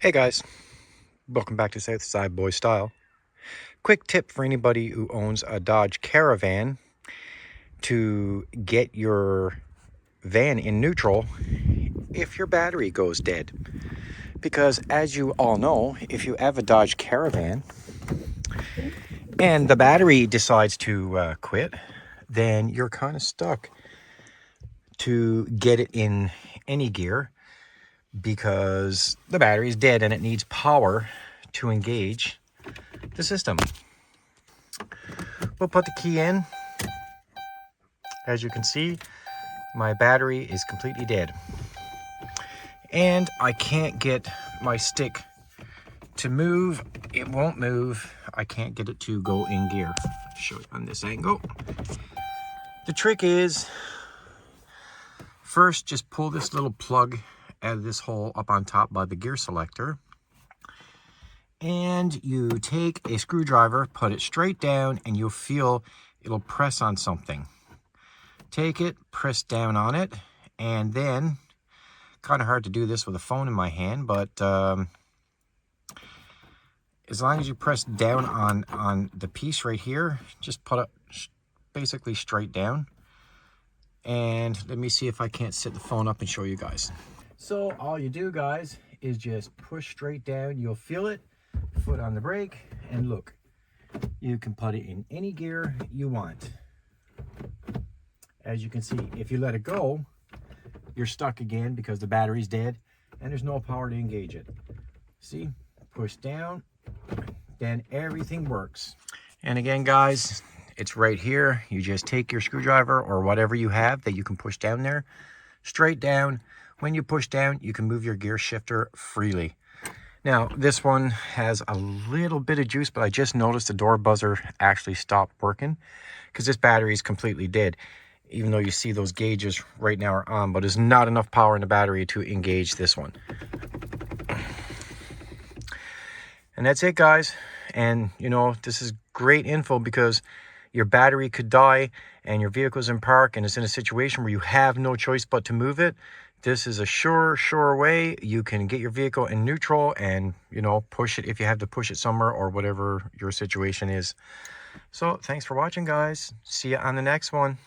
Hey guys, welcome back to Southside Boy Style. Quick tip for anybody who owns a Dodge Caravan to get your van in neutral if your battery goes dead. Because as you all know, if you have a Dodge Caravan and the battery decides to quit, then you're kind of stuck to get it in any gear because the battery is dead and it needs power to engage the system. We'll put the key in. As you can see, my battery is completely dead. And I can't get my stick to move. It won't move. I can't get it to go in gear. I'll show you on this angle. The trick is, first just pull this little plug out of this hole up on top by the gear selector. And you take a screwdriver, put it straight down, and you'll feel it'll press on something. Take it, press down on it, and then, kind of hard to do this with a phone in my hand, but as long as you press down on the piece right here, just put it basically straight down. And let me see if I can't set the phone up and show you guys. So all you do, guys, is just push straight down. You'll feel it, foot on the brake, and look, you can put it in any gear you want. As you can see, if you let it go, you're stuck again because the battery's dead and there's no power to engage it. See, push down, then everything works. And again, guys, it's right here. You just take your screwdriver or whatever you have that you can push down there, straight down. When you push down, you can move your gear shifter freely. Now, this one has a little bit of juice, but I just noticed the door buzzer actually stopped working because this battery is completely dead. Even though you see those gauges right now are on, but there's not enough power in the battery to engage this one. And that's it, guys. And you know, this is great info because your battery could die and your vehicle's in park and it's in a situation where you have no choice but to move it. This is a sure way you can get your vehicle in neutral and, you know, push it if you have to push it somewhere or whatever your situation is. So thanks for watching, guys. See you on the next one.